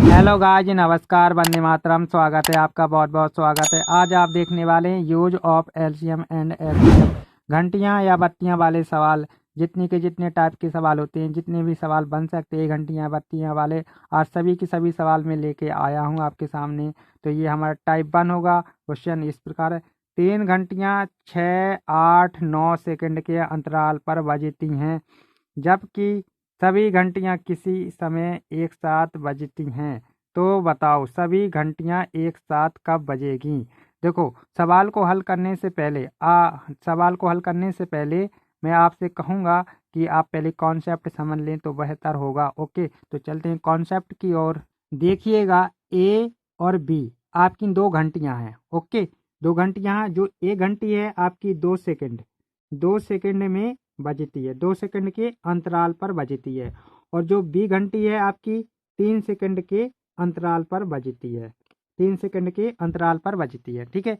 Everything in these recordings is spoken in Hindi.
हेलो गाइस, नमस्कार, वंदे मातरम। स्वागत है आपका, बहुत बहुत स्वागत है। आज आप देखने वाले हैं use of LCM and LCM, घंटियां या बत्तियां वाले सवाल। जितने के जितने टाइप के सवाल होते हैं, जितने भी सवाल बन सकते हैं घंटियां बत्तियां वाले, आज सभी के सभी सवाल में लेके आया हूं आपके सामने। तो ये हमारा टाइप 1 होगा। क्वेश्चन इस प्रकार है। 3 घंटियां 6, 8, 9 सेकंड के अंतराल पर बजती हैं, जबकि सभी घंटियां किसी समय एक साथ बजती हैं। तो बताओ सभी घंटियां एक साथ कब बजेगी। देखो, सवाल को हल करने से पहले मैं आपसे कहूँगा कि आप पहले कॉन्सेप्ट समझ लें तो बेहतर होगा। ओके, तो चलते हैं कॉन्सेप्ट की ओर। देखिएगा, ए और बी आपकी 2 घंटियां हैं। ओके, 2 घंटियां हैं। जो एक घंटी है आपकी 2 सेकंड में बजती है, 2 सेकंड के अंतराल पर बजती है। और जो बी घंटी है आपकी 3 सेकंड के अंतराल पर बजती है, 3 सेकंड के अंतराल पर बजती है। ठीक है,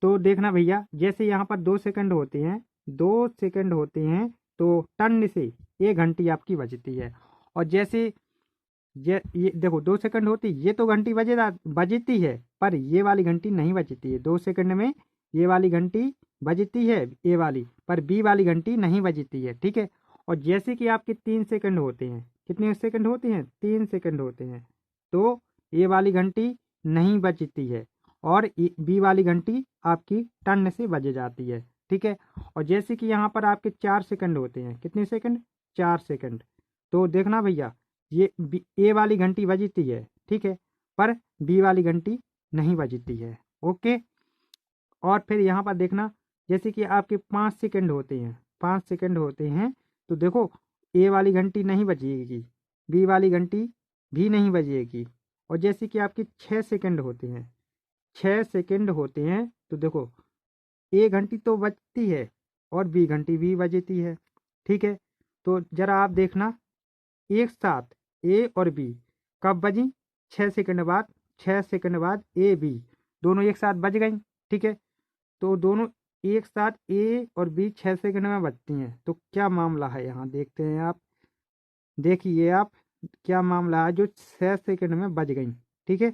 तो देखना भैया, जैसे यहाँ पर 2 सेकंड होते हैं, 2 सेकंड होते हैं, तो टन से ये घंटी आपकी बजती है। और जैसे ये देखो, 2 सेकंड होती, ये तो घंटी बजती है, पर ये वाली घंटी नहीं बजती है। 2 सेकंड में ये वाली घंटी बजती है, ए वाली, पर बी वाली घंटी नहीं बजती है। ठीक है, और जैसे कि आपके 3 सेकंड होते हैं, कितने सेकंड होते हैं, 3 सेकंड होते हैं, तो ये वाली घंटी नहीं बजती है, और बी वाली घंटी आपकी टन से बज जाती है। ठीक है, और जैसे कि यहाँ पर आपके 4 सेकंड होते हैं, कितने सेकंड, 4 सेकंड, तो देखना भैया, ए वाली घंटी बजती है, ठीक है, पर बी वाली घंटी नहीं बजती है। ओके, और फिर यहाँ पर देखना, जैसे कि आपके 5 सेकंड होते हैं, 5 सेकंड होते हैं, तो देखो ए वाली घंटी नहीं बजेगी, बी वाली घंटी भी नहीं बजेगी। और जैसे कि आपके 6 सेकंड होते हैं, 6 सेकंड होते हैं, तो देखो ए घंटी तो बजती है और बी घंटी भी बजती है। ठीक है, तो जरा आप देखना, एक साथ ए और बी कब बजी, 6 सेकंड बाद, 6 सेकंड बाद ए बी दोनों एक साथ बज गई। ठीक है, तो दोनों एक साथ ए और बी 6 सेकंड में बजती हैं, तो क्या मामला है यहाँ देखते हैं आप। देखिए आप, क्या मामला है जो 6 सेकंड में बज गई। ठीक है,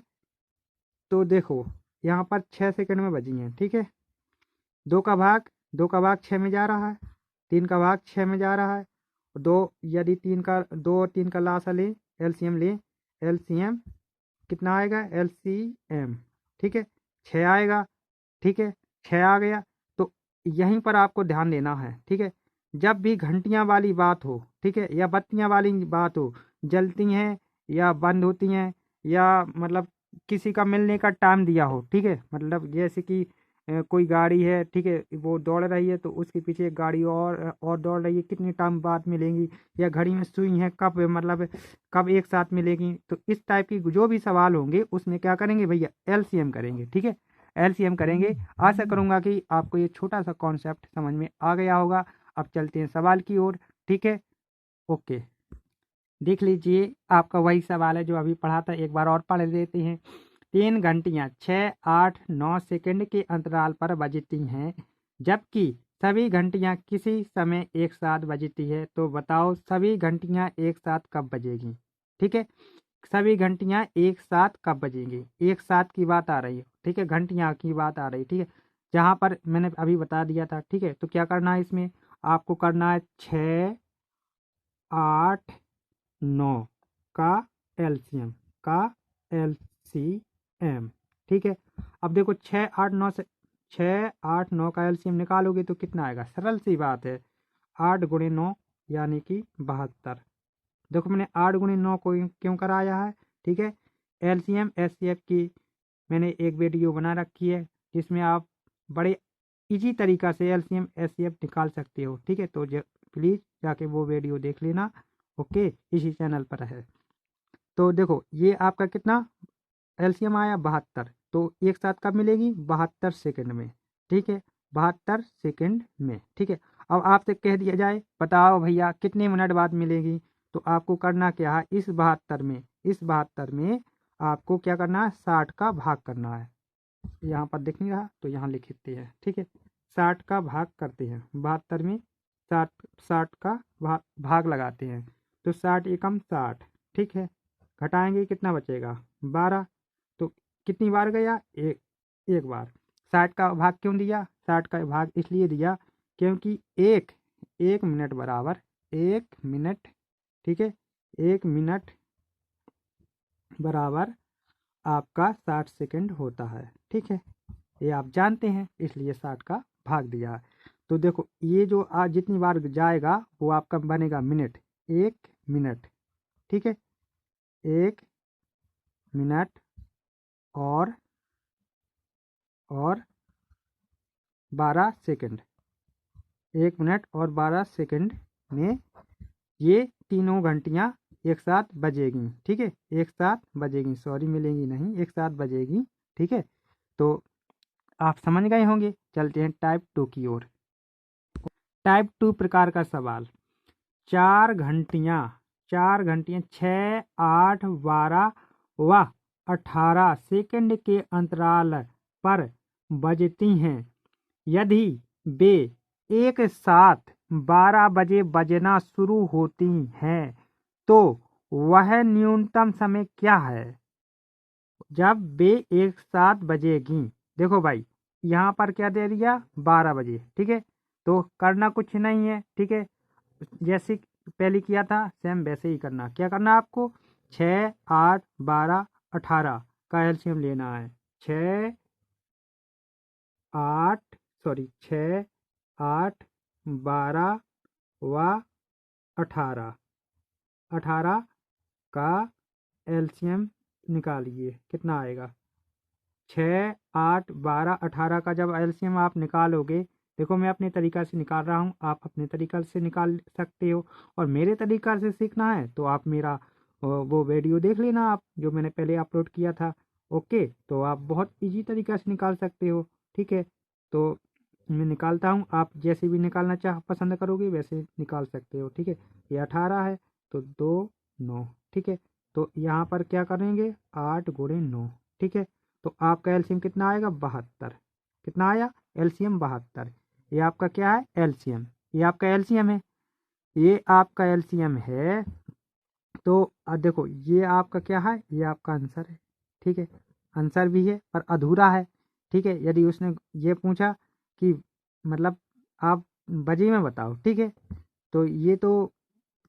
तो देखो यहाँ पर 6 सेकंड में बजी हैं। ठीक है, दो का भाग 6 में जा रहा है, 3 का भाग 6 में जा रहा है, दो, यदि 2 और 3 का लासा ले, एलसीएम ले, एलसीएम कितना आएगा, एलसीएम, ठीक है, 6 आएगा। ठीक है, 6 आ गया। तो यहीं पर आपको ध्यान देना है। ठीक है, जब भी घंटियां वाली बात हो, ठीक है, या बत्तियां वाली बात हो, जलती हैं या बंद होती हैं, या मतलब किसी का मिलने का टाइम दिया हो, ठीक है, मतलब जैसे कि कोई गाड़ी है, ठीक है, वो दौड़ रही है, तो उसके पीछे एक गाड़ी और दौड़ रही है, कितने टाइम बाद मिलेंगी, या घड़ी में सुई है कब, मतलब कब एक साथ मिलेगी। तो इस टाइप की जो भी सवाल होंगे उसमें क्या करेंगे भैया, एलसीएम करेंगे। ठीक है, एलसीएम करेंगे। आशा करूंगा कि आपको ये छोटा सा कॉन्सेप्ट समझ में आ गया होगा। अब चलते हैं सवाल की ओर। ठीक है, ओके, देख लीजिए, आपका वही सवाल है जो अभी पढ़ा था, एक बार और पढ़ लेते हैं। 3 घंटियां 6, 8, 9 सेकंड के अंतराल पर बजती हैं, जबकि सभी घंटियां किसी समय एक साथ बजती है। तो बताओ सभी घंटियां एक साथ कब बजेगी। ठीक है, सभी घंटियां एक साथ कब बजेंगी, एक साथ की बात आ रही है। ठीक है, घंटियां की बात आ रही है। ठीक है, जहां पर मैंने अभी बता दिया था। ठीक है, तो क्या करना है इसमें, आपको करना है 6, 8, 9 का एलसीएम, का एलसीएम। ठीक है, अब देखो 6, 8, 9 का एलसीएम निकालोगे तो कितना आएगा, सरल सी बात है, 8 × 9 यानी कि 72। देखो मैंने 8 × 9 को क्यों कराया है। ठीक है, एलसीएम एचसीएफ की मैंने एक वीडियो बना रखी है, जिसमें आप बड़े इजी तरीका से एलसीएम एचसीएफ निकाल सकते हो। ठीक है, तो प्लीज़ जाके वो वीडियो देख लेना। ओके, इसी चैनल पर है। तो देखो ये आपका कितना एलसीएम आया, 72। तो एक साथ कब मिलेगी, 72 सेकंड में। ठीक है, 72 सेकंड में। ठीक है, अब आपसे कह दिया जाए बताओ भैया कितने मिनट बाद मिलेगी, तो आपको करना क्या है, इस 72 में आपको क्या करना है, 60 का भाग करना है। यहाँ पर दिख नहीं रहा तो यहाँ लिख देते हैं। ठीक है, 60 का भाग करते हैं 72 में, 60 का भाग लगाते हैं, तो 60 एकम 60। ठीक है, घटाएंगे कितना बचेगा 12। तो कितनी बार गया एक बार। 60 का भाग क्यों दिया, 60 का भाग इसलिए दिया क्योंकि एक मिनट बराबर 1 मिनट, ठीक है, 1 मिनट बराबर आपका 60 सेकंड होता है, ठीक है, ये आप जानते हैं इसलिए 60 का भाग दिया है। तो देखो ये जो आज जितनी बार जाएगा वो आपका बनेगा मिनट, 1 मिनट, ठीक है, 1 मिनट और 12 सेकंड, 1 मिनट और 12 सेकंड में ये तीनों घंटियाँ एक साथ बजेगी, ठीक है, एक साथ बजेगी, सॉरी मिलेंगी नहीं, एक साथ बजेगी, ठीक है। तो आप समझ गए होंगे। चलते हैं टाइप 2 की ओर। टाइप 2 प्रकार का सवाल। 4 घंटियाँ 6, 8, 12 व 18 सेकंड के अंतराल पर बजती हैं। यदि वे एक साथ 12 बजे बजना शुरू होती हैं तो वह न्यूनतम समय क्या है जब वे एक साथ बजेगी। देखो भाई यहाँ पर क्या दे दिया 12 बजे, ठीक है, तो करना कुछ नहीं है, ठीक है, जैसे पहले किया था सेम वैसे ही करना। क्या करना है आपको 6, 8, 12, 18 का एलसीएम लेना है। 6, 8, 12 व 18 का एलसीएम निकालिए, कितना आएगा 6, 8, 12, 18 का जब एलसीएम आप निकालोगे, देखो मैं अपने तरीका से निकाल रहा हूँ, आप अपने तरीका से निकाल सकते हो, और मेरे तरीका से सीखना है तो आप मेरा वो वीडियो देख लेना आप जो मैंने पहले अपलोड किया था। ओके, तो आप बहुत इजी तरीका से निकाल सकते हो, ठीक है। तो मैं निकालता हूँ, आप जैसे भी निकालना पसंद करोगे वैसे निकाल सकते हो, ठीक है। ये 18 है तो 2, 9, ठीक है, तो यहाँ पर क्या करेंगे 8 गुणे 9, ठीक है, तो आपका एलसीएम कितना आएगा 72। कितना आया एलसीएम 72। ये आपका क्या है एलसीएम, ये आपका एलसीएम है, ये आपका एलसीएम है। तो देखो ये आपका क्या है, ये आपका आंसर है, ठीक है, आंसर भी है पर अधूरा है, ठीक है। यदि उसने ये पूछा कि मतलब आप बजे में बताओ, ठीक है, तो ये तो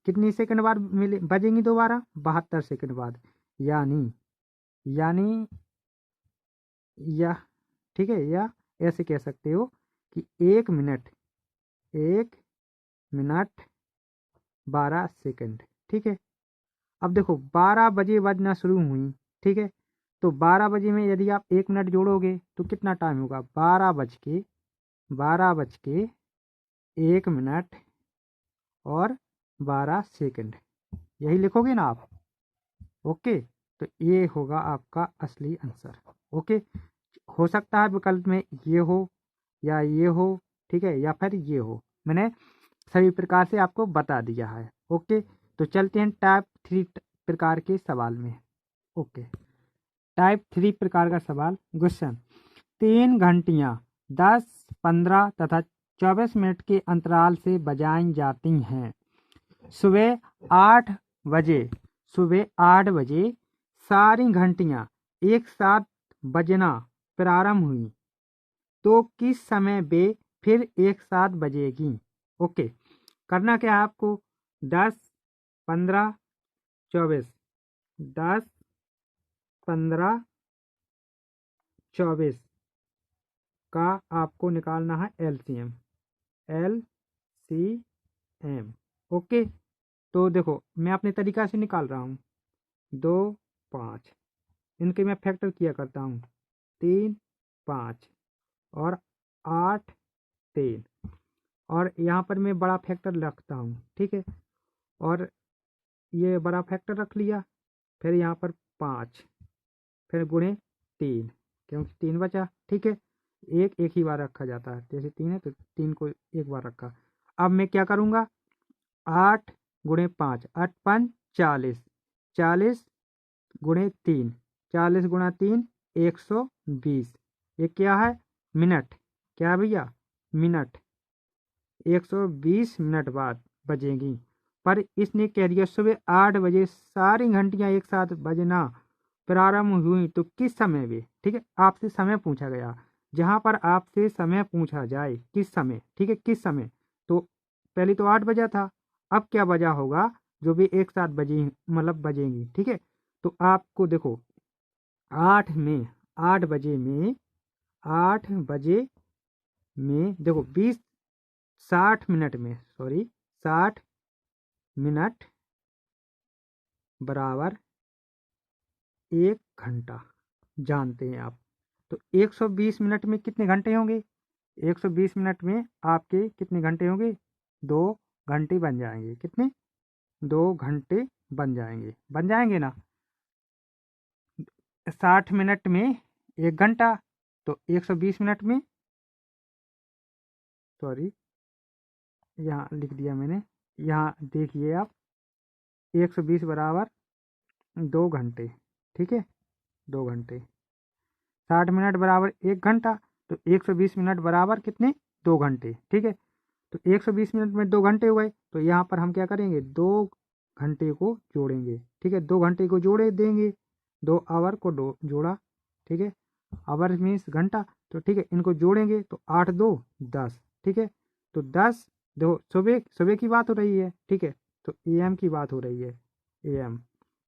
कितनी सेकंड बाद मिले बजेंगी दोबारा 72 सेकंड बाद, यानी यानी या ठीक है, या ऐसे कह सकते हो कि 1 मिनट 12 सेकंड, ठीक है। अब देखो 12 बजे बजना शुरू हुई, ठीक है, तो 12 बजे में यदि आप 1 मिनट जोड़ोगे तो कितना टाइम होगा 12 बज के 1 मिनट और 12 सेकंड, यही लिखोगे ना आप। ओके, तो ये होगा आपका असली आंसर। ओके, हो सकता है विकल्प में ये हो या ये हो, ठीक है, या फिर ये हो, मैंने सभी प्रकार से आपको बता दिया है। ओके, तो चलते हैं टाइप 3 प्रकार के सवाल में। ओके, टाइप 3 प्रकार का सवाल क्वेश्चन। 3 घंटियाँ 10, 15 तथा 24 मिनट के अंतराल से बजाई जाती हैं। सुबह 8 बजे सुबह 8 बजे सारी घंटियाँ एक साथ बजना प्रारंभ हुई तो किस समय वे फिर एक साथ बजेगी। ओके, करना क्या है आपको 10, 15, 24, 10, 15, 24 का आपको निकालना है एलसीएम। एलसीएम ओके, तो देखो मैं अपने तरीका से निकाल रहा हूँ। 2, 5 इनके मैं फैक्टर किया करता हूँ। 3, 5 और 8, 3 और यहाँ पर मैं बड़ा फैक्टर रखता हूँ, ठीक है, और ये बड़ा फैक्टर रख लिया, फिर यहाँ पर 5, फिर गुणे 3 क्योंकि 3 बचा, ठीक है, एक ही बार रखा जाता है, जैसे 3 है तो 3 को एक बार रखा। अब मैं क्या करूँगा 8 गुणे 5, 8 5 40, 40 गुणे 3, 40 गुणा 3 120, ये क्या है मिनट, क्या भैया मिनट, 120 मिनट बाद बजेगी। पर इसने कह दिया सुबह 8 बजे सारी घंटियां एक साथ बजना प्रारंभ हुई तो किस समय वे, ठीक है, आपसे समय पूछा गया। जहां पर आपसे समय पूछा जाए किस समय, ठीक है, किस समय, तो पहले तो 8 बजा था, अब क्या बजा होगा, जो भी एक साथ बजे मतलब बजेंगी, ठीक है। तो आपको देखो 8 में 8 बजे में 8 बजे में देखो 20 60 मिनट में, सॉरी 60 मिनट बराबर 1 घंटा जानते हैं आप। तो 120 मिनट में कितने घंटे होंगे, 120 मिनट में आपके कितने घंटे होंगे, 2 घंटे बन जाएंगे। कितने, 2 घंटे बन जाएंगे ना। 60 मिनट में 1 घंटा, तो 120 मिनट में, सॉरी यहाँ लिख दिया मैंने, यहाँ देखिए आप 120 बराबर 2 घंटे, ठीक है, 2 घंटे। 60 मिनट बराबर 1 घंटा, तो 120 मिनट बराबर कितने, 2 घंटे, ठीक है। तो 120 मिनट में 2 घंटे हुए, तो यहाँ पर हम क्या करेंगे, 2 घंटे को जोड़ेंगे, ठीक है, 2 घंटे को जोड़े देंगे, 2 आवर को जोड़ा, ठीक है, आवर मीन्स घंटा, तो ठीक है, इनको जोड़ेंगे तो 8 2 10, ठीक है। तो 10 दो सुबह सुबह की बात हो रही है, ठीक है, तो AM की बात हो रही है, AM,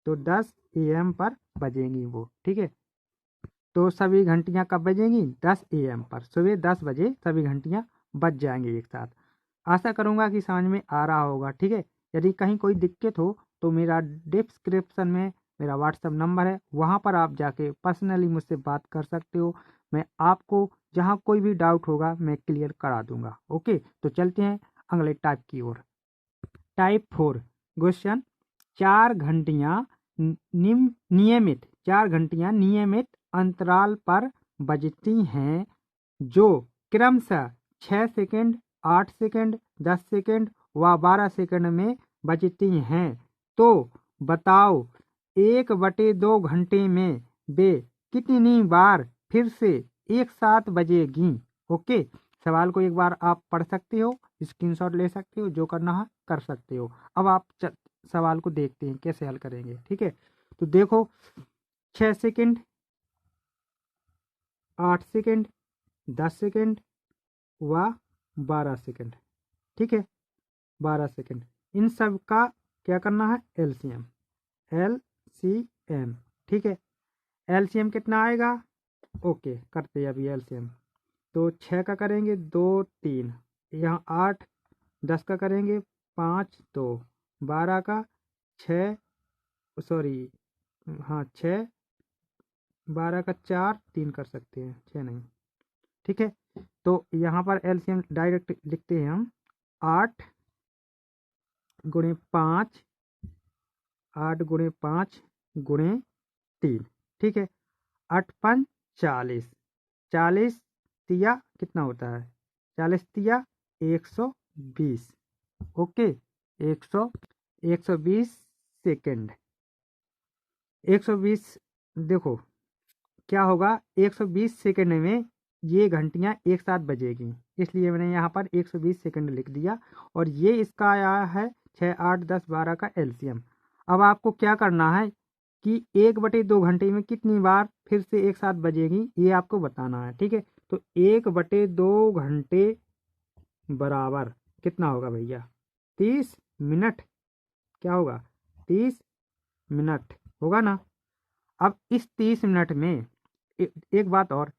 तो 10 AM पर बजेंगी वो, ठीक है। तो सभी घंटियां कब बजेंगी, 10 AM पर, सुबह 10 बजे सभी घंटियां बज जाएंगी एक साथ। आशा करूंगा कि समझ में आ रहा होगा, ठीक है। यदि कहीं कोई दिक्कत हो तो मेरा डिस्क्रिप्शन में मेरा व्हाट्सएप नंबर है, वहाँ पर आप जाके पर्सनली मुझसे बात कर सकते हो। मैं आपको जहाँ कोई भी डाउट होगा मैं क्लियर करा दूंगा। ओके, तो चलते हैं अगले टाइप की ओर। टाइप 4 क्वेश्चन, 4 घंटियां नियमित 4 घंटियां नियमित अंतराल पर बजती हैं जो क्रमशः 6 सेकंड, 8 सेकंड, 10 सेकंड व 12 सेकंड में बजती हैं। तो बताओ 1/2 घंटे में वे कितनी बार फिर से एक साथ बजेगी। ओके, सवाल को एक बार आप पढ़ सकते हो, स्क्रीनशॉट ले सकते हो, जो करना है कर सकते हो। अब आप सवाल को देखते हैं कैसे हल करेंगे, ठीक है। तो देखो 6 सेकंड, 8 सेकंड, 10 सेकंड व 12 सेकंड, ठीक है, 12 सेकंड, इन सब का क्या करना है, LCM, LCM, ठीक है। LCM कितना आएगा, ओके करते हैं अभी LCM। तो 6 का करेंगे 2 3, यहाँ 8, 10 का करेंगे 5 2, 12 का 6, सॉरी हाँ 6, 12 का 4 3 कर सकते हैं, 6 नहीं, ठीक है। तो यहाँ पर LCM डायरेक्ट लिखते हैं हम, 8 गुणे 5, 8 गुणे 5 गुणे 3, ठीक है, 8 5 40, 40 तिया कितना होता है, 40 तिया 120, ओके, 120 सेकंड, 120, देखो क्या होगा, 120 सेकंड में ये घंटियां एक साथ बजेगी, इसलिए मैंने यहाँ पर 120 सेकंड लिख दिया। और ये इसका आया है 6 8 10 12 का LCM। अब आपको क्या करना है कि 1/2 घंटे में कितनी बार फिर से एक साथ बजेगी ये आपको बताना है, ठीक है। तो 1/2 घंटे बराबर कितना होगा भैया, 30 मिनट, क्या होगा, 30 मिनट होगा ना। अब इस 30 मिनट में एक बात और,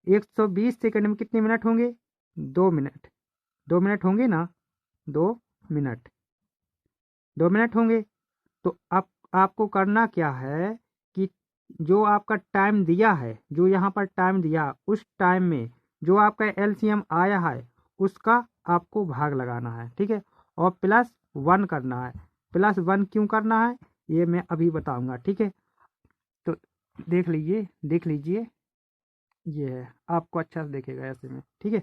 120 सेकंड में कितने मिनट होंगे, 2 मिनट, 2 मिनट होंगे ना, 2 मिनट, 2 मिनट होंगे। तो अब आपको करना क्या है कि जो आपका टाइम दिया है, जो यहाँ पर टाइम दिया उस टाइम में जो आपका LCM आया है उसका आपको भाग लगाना है, ठीक है, और +1 करना है। +1 क्यों करना है ये मैं अभी बताऊंगा, ठीक है। तो देख लीजिए, देख लीजिए, ये है, आपको अच्छा से देखेगा ऐसे में, ठीक है।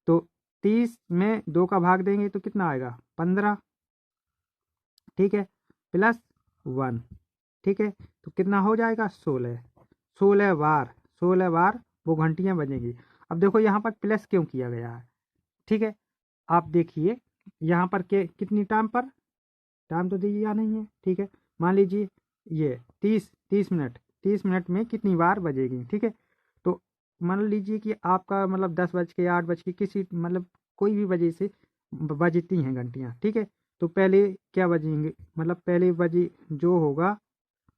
तो 30 में 2 का भाग देंगे तो कितना आएगा, 15, ठीक है, +1, ठीक है, तो कितना हो जाएगा, 16, 16 बार वो घंटियां बजेंगी। अब देखो यहाँ पर प्लस क्यों किया गया है, ठीक है, आप देखिए यहाँ पर के कितनी टाइम पर, टाइम तो दिया नहीं है, ठीक है। मान लीजिए ये 30 मिनट में कितनी बार बजेगी, ठीक है। तो मान लीजिए कि आपका मतलब 10 बज के 8 बज के किसी मतलब कोई भी वजह से बजती हैं घंटियाँ, ठीक है। तो पहले क्या बजेंगे, मतलब पहले बजे जो होगा,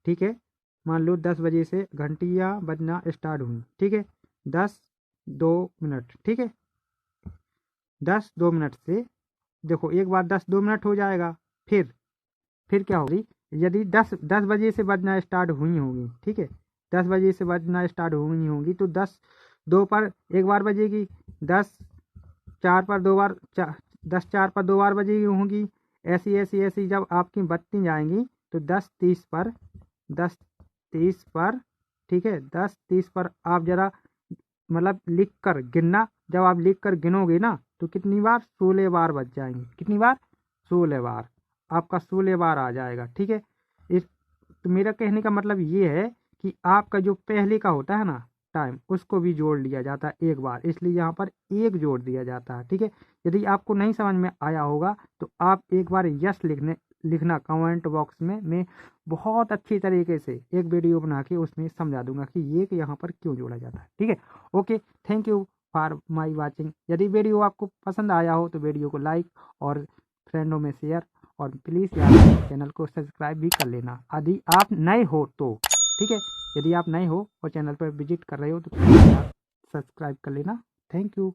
ठीक है। मान लो 10 बजे से घंटियाँ बजना स्टार्ट हुई, ठीक है। 10 2 मिनट, ठीक है। 10 2 मिनट से देखो एक बार 10 2 मिनट हो जाएगा, फिर क्या होगी, यदि दस दस बजे से बजना स्टार्ट हुई होगी, ठीक है। 10 बजे से बजना स्टार्ट हुई होंगी तो 10 2 पर एक बार बजेगी, 10 4 पर दो बार 10 4 पर दो बार बजेगी होंगी। ऐसी ऐसी ऐसी जब आपकी बत्ती जाएंगी तो 10 30 पर, ठीक है। 10 30 पर आप जरा मतलब लिख कर गिनना, जब आप लिख कर गिनोगे ना तो कितनी बार, 16 बार बच जाएंगे। कितनी बार, 16 बार। आपका 16 बार आ जाएगा, ठीक है। इस तो मेरा कहने का मतलब ये है कि आपका जो पहले का होता है ना टाइम, उसको भी जोड़ लिया जाता है एक बार, इसलिए यहाँ पर एक जोड़ दिया जाता है, ठीक है। यदि आपको नहीं समझ में आया होगा तो आप एक बार यस लिखना कमेंट बॉक्स में। मैं बहुत अच्छी तरीके से एक वीडियो बना के उसमें समझा दूंगा कि ये कि यहाँ पर क्यों जोड़ा जाता है, ठीक है। Okay, thank you for my watching. यदि वीडियो आपको पसंद आया हो तो वीडियो को लाइक और फ्रेंडों में शेयर, और प्लीज़ यार चैनल को सब्सक्राइब भी कर लेना यदि आप नए हो तो, ठीक है। यदि आप नए हो और चैनल पर विजिट कर रहे हो तो प्लीज़ यार सब्सक्राइब कर लेना। Thank you.